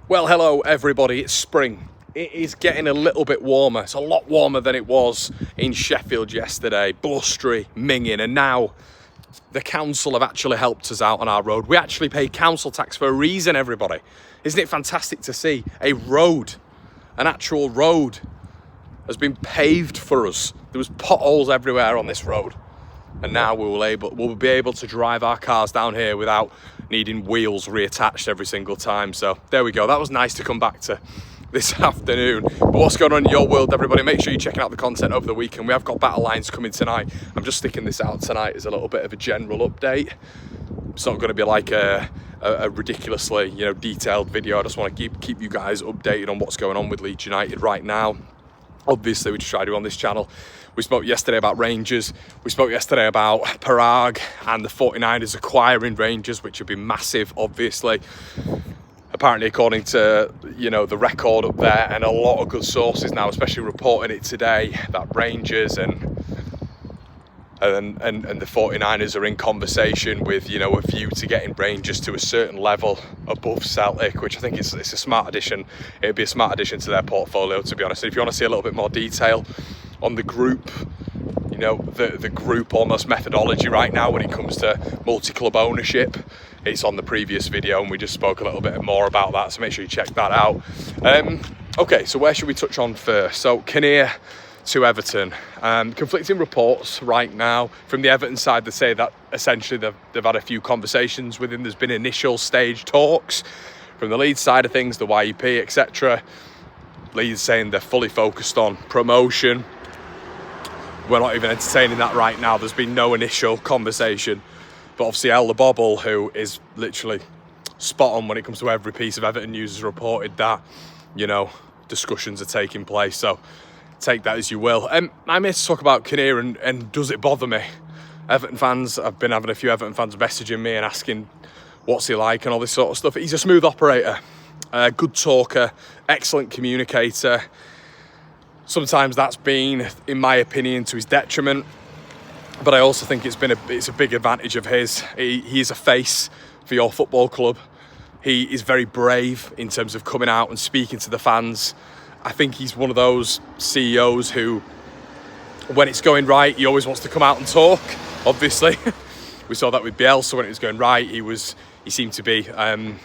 Well, hello everybody, it's spring. It is getting a little bit warmer. It's a lot warmer than it was in Sheffield yesterday. Blustery, minging, and now the council have actually helped us out on our road. We actually pay council tax for a reason, everybody. Isn't it fantastic to see a road, an actual road, has been paved for us? There was potholes everywhere on this road. And now we'll be able to drive our cars down here without needing wheels reattached every single time. So there we go. That was nice to come back to this afternoon. But what's going on in your world, everybody? Make sure you're checking out the content over the weekend. We have got battle lines coming tonight. I'm just sticking this out tonight as a little bit of a general update. It's not going to be like a ridiculously, detailed video. I just want to keep you guys updated on what's going on with Leeds United right now. Obviously, we just try to do on this channel. We spoke yesterday about Rangers. We spoke yesterday about Parag and the 49ers acquiring Rangers, which would be massive, obviously. Apparently, according to, the record up there, and a lot of good sources now, especially reporting it today, that Rangers and the 49ers are in conversation with, a view to getting Rangers to a certain level above Celtic, which I think it's a smart addition. It'd be a smart addition to their portfolio, to be honest. And if you want to see a little bit more detail on the group, the group almost methodology right now when it comes to multi-club ownership, it's on the previous video, and we just spoke a little bit more about that, so make sure you check that out. Okay, so where should we touch on first? So Kinnear to Everton. Conflicting reports right now from the Everton side that say that essentially they've had a few conversations with him. There's been initial stage talks. From the Leeds side of things, the YEP, etc. Leeds saying they're fully focused on promotion. We're not even entertaining that right now. There's been no initial conversation. But obviously El Bobble, who is literally spot on when it comes to every piece of Everton news, has reported that, discussions are taking place. So take that as you will. I'm here to talk about Kinnear and does it bother me? Everton fans, I've been having a few Everton fans messaging me and asking what's he like and all this sort of stuff. He's a smooth operator, good talker, excellent communicator. Sometimes that's been, in my opinion, to his detriment. But I also think it's a big advantage of his. He is a face for your football club. He is very brave in terms of coming out and speaking to the fans. I think he's one of those CEOs who, when it's going right, he always wants to come out and talk, obviously. We saw that with Bielsa when it was going right. He seemed to be, a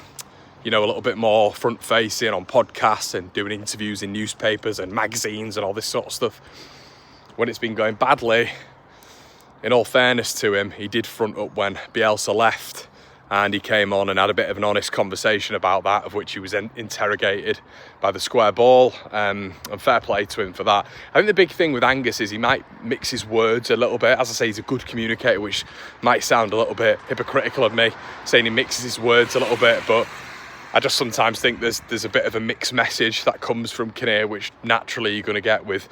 little bit more front-facing on podcasts and doing interviews in newspapers and magazines and all this sort of stuff. When it's been going badly, in all fairness to him, he did front up when Bielsa left, and he came on and had a bit of an honest conversation about that, of which he was interrogated by the square ball, and fair play to him for that. I think the big thing with Angus is he might mix his words a little bit. As I say, he's a good communicator, which might sound a little bit hypocritical of me, saying he mixes his words a little bit, but I just sometimes think there's a bit of a mixed message that comes from Kinnear, which naturally you're going to get with,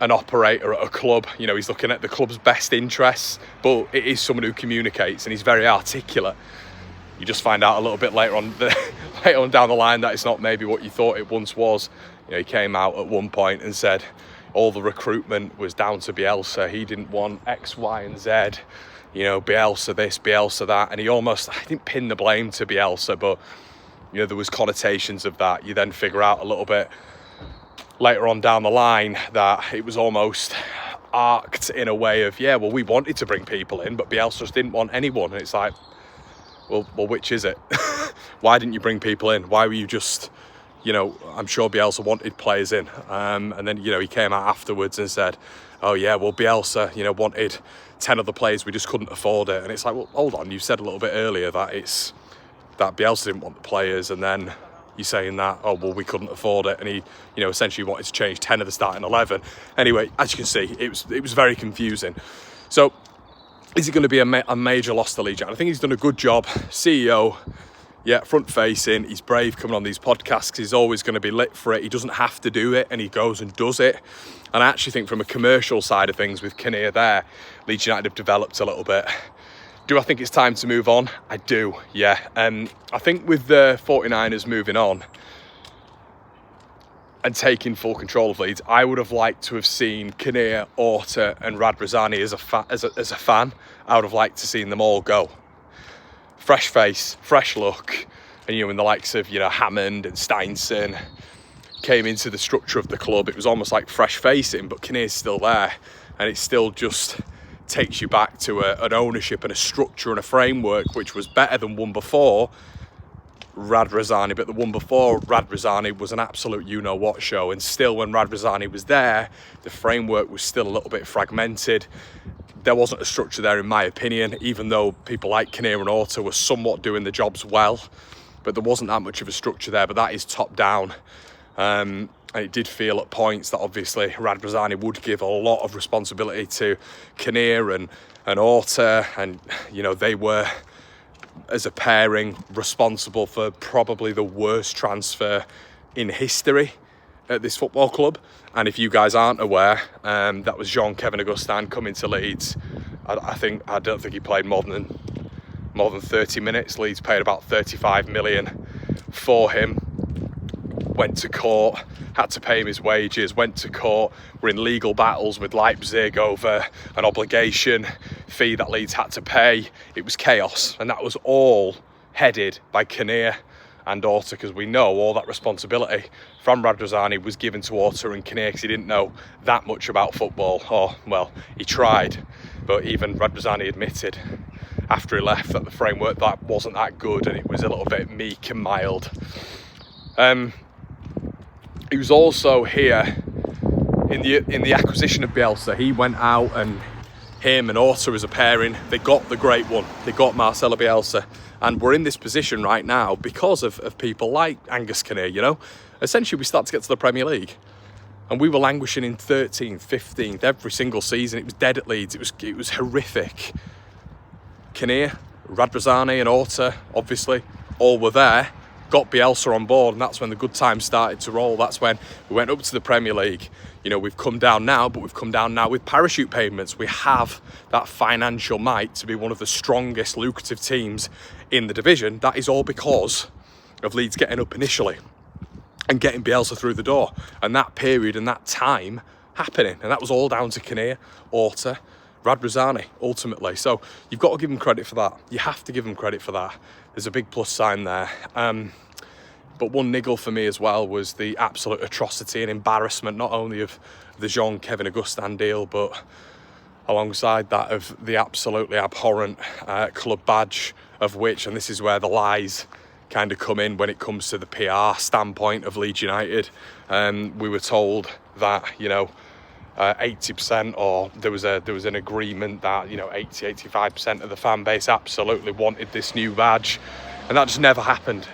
an operator at a club. He's looking at the club's best interests, but it is someone who communicates and he's very articulate. You just find out a little bit later on down the line that it's not maybe what you thought it once was. He came out at one point and said all the recruitment was down to Bielsa. He didn't want X, Y, and Z. Bielsa this, Bielsa that, and I didn't pin the blame to Bielsa, but there was connotations of that. You then figure out a little bit later on down the line that it was almost arced in a way of, we wanted to bring people in, but Bielsa just didn't want anyone. And it's like, well, which is it? Why didn't you bring people in? Why were you just, I'm sure Bielsa wanted players in. And then, he came out afterwards and said, oh yeah, well, Bielsa, wanted 10 other players, we just couldn't afford it. And it's like, well, hold on, you said a little bit earlier that that Bielsa didn't want the players, and then you're saying that, oh, well, we couldn't afford it, and he, essentially wanted to change 10 of the starting 11. Anyway, as you can see, it was very confusing. So, is it going to be a major loss to Leeds? I think he's done a good job. CEO, front-facing, he's brave coming on these podcasts because he's always going to be lit for it. He doesn't have to do it, and he goes and does it. And I actually think from a commercial side of things with Kinnear there, Leeds United have developed a little bit. Do I think it's time to move on? I do, yeah. I think with the 49ers moving on and taking full control of Leeds, I would have liked to have seen Kinnear, Orta and Radrazani as a fan. I would have liked to seen them all go. Fresh face, fresh look, And, when the likes of, Hammond and Steinson came into the structure of the club, it was almost like fresh facing, but Kinnear's still there. And it still just takes you back to an ownership and a structure and a framework which was better than one before Radrizzani. But the one before Radrizzani was an absolute you-know-what show. And still, when Radrizzani was there, the framework was still a little bit fragmented. There wasn't a structure there, in my opinion, even though people like Kinnear and Orta were somewhat doing the jobs well. But there wasn't that much of a structure there, but that is top down. And it did feel at points that obviously Radrizzani would give a lot of responsibility to Kinnear and Orta, and they were, as a pairing, responsible for probably the worst transfer in history at this football club. And if you guys aren't aware, that was Jean-Kevin Augustin coming to Leeds. I don't think he played more than 30 minutes. Leeds paid about 35 million for him. Went to court, had to pay him his wages, went to court, were in legal battles with Leipzig over an obligation fee that Leeds had to pay. It was chaos, and that was all headed by Kinnear and Orta, because we know all that responsibility from Radrizzani was given to Orta and Kinnear because he didn't know that much about football. Or, well, he tried, but even Radrizzani admitted after he left that the framework that wasn't that good, and it was a little bit meek and mild. He was also here in the acquisition of Bielsa. He went out, and him and Orta as a pairing, they got the great one. They got Marcelo Bielsa, and we're in this position right now because of people like Angus Kinnear. Essentially, we start to get to the Premier League, and we were languishing in 13th, 15th every single season. It was dead at Leeds. It was horrific. Kinnear, Radrizzani and Orta, obviously, all were there. Got Bielsa on board, and that's when the good times started to roll. That's when we went up to the Premier League. We've come down now, but we've come down now with parachute payments. We have that financial might to be one of the strongest, lucrative teams in the division. That is all because of Leeds getting up initially and getting Bielsa through the door, and that period and that time happening. And that was all down to Kinnear, Orta, Radrizzani, ultimately. So you've got to give them credit for that. You have to give them credit for that. There's a big plus sign there. But one niggle for me as well was the absolute atrocity and embarrassment, not only of the Jean-Kevin Augustin deal, but alongside that of the absolutely abhorrent club badge, of which, and this is where the lies kind of come in when it comes to the PR standpoint of Leeds United. We were told that, 80%, or there was an agreement that 85% of the fan base absolutely wanted this new badge, and that just never happened.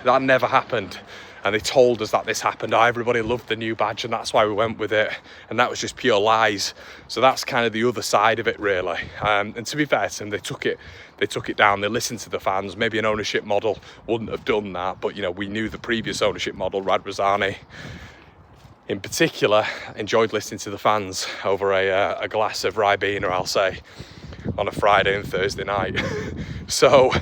And they told us that this happened. Everybody loved the new badge, and that's why we went with it, and that was just pure lies. So that's kind of the other side of it, really. And to be fair to them, they took it down. They listened to the fans. Maybe an ownership model wouldn't have done that, but we knew the previous ownership model, Radrizzani in particular, enjoyed listening to the fans over a glass of Ribena, I'll say, on a Friday and Thursday night. So,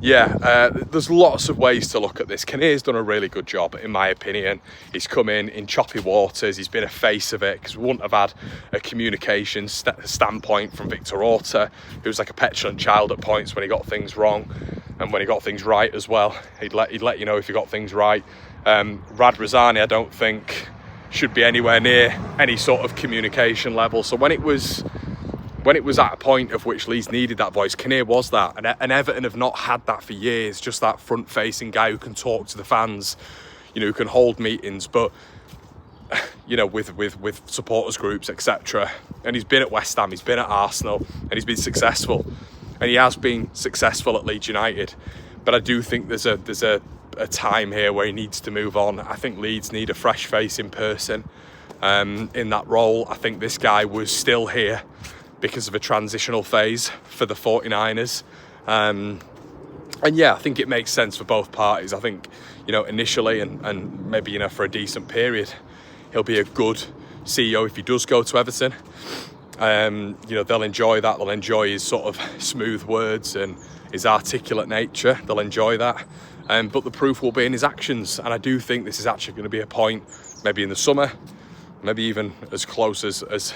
there's lots of ways to look at this. Kinnear's done a really good job, in my opinion. He's come in choppy waters. He's been a face of it, because we wouldn't have had a communication standpoint from Victor Orta, who was like a petulant child at points when he got things wrong, and when he got things right as well. He'd let you know if he got things right. Radrizzani, I don't think should be anywhere near any sort of communication level. So when it was at a point of which Leeds needed that voice, Kinnear was that, and Everton have not had that for years. Just that front-facing guy who can talk to the fans, who can hold meetings, but with supporters groups, etc. And he's been at West Ham, he's been at Arsenal, and he's been successful, and he has been successful at Leeds United. But I do think there's a time here where he needs to move on. I think Leeds need a fresh face in person in that role. I think this guy was still here because of a transitional phase for the 49ers. And I think it makes sense for both parties. I think, initially and maybe, for a decent period, he'll be a good CEO if he does go to Everton. They'll enjoy that. They'll enjoy his sort of smooth words and his articulate nature. They'll enjoy that. But the proof will be in his actions. And I do think this is actually going to be a point, maybe in the summer, maybe even as close as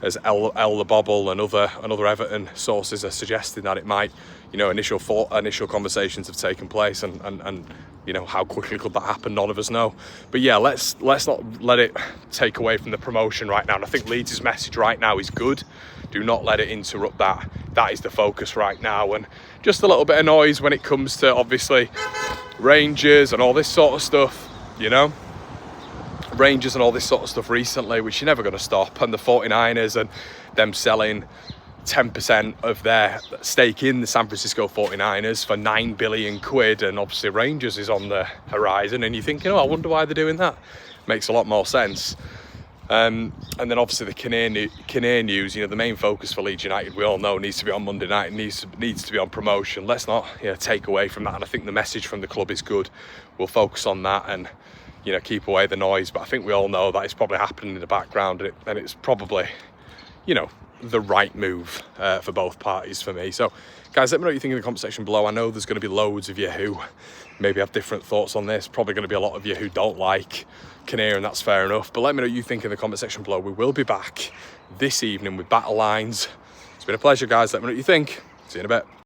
as El the Bobble and other Everton sources are suggesting that it might, you know, initial conversations have taken place, and you know, how quickly could that happen? None of us know. But yeah, let's not let it take away from the promotion right now. And I think Leeds' message right now is good. Do not let it interrupt that. That is the focus right now. And just a little bit of noise when it comes to, obviously, Rangers and all this sort of stuff, you know. Rangers and all this sort of stuff recently, which you're never going to stop. And the 49ers and them selling 10% of their stake in the San Francisco 49ers for £9 billion. And obviously Rangers is on the horizon. And you're thinking, oh, I wonder why they're doing that. Makes a lot more sense. And then obviously the Kinnear news, you know, the main focus for Leeds United, we all know, needs to be on Monday night, needs to be on promotion. Let's not, you know, take away from that. And I think the message from the club is good. We'll focus on that and, you know, keep away the noise. But I think we all know that it's probably happening in the background, and it's probably, you know, the right move for both parties for me. So guys, let me know what you think in the comment section below. I know there's going to be loads of you who maybe have different thoughts on this. Probably going to be a lot of you who don't like Kinnear, and that's fair enough. But let me know what you think in the comment section below. We will be back this evening with Battle Lines. It's been a pleasure, guys. Let me know what you think. See you in a bit.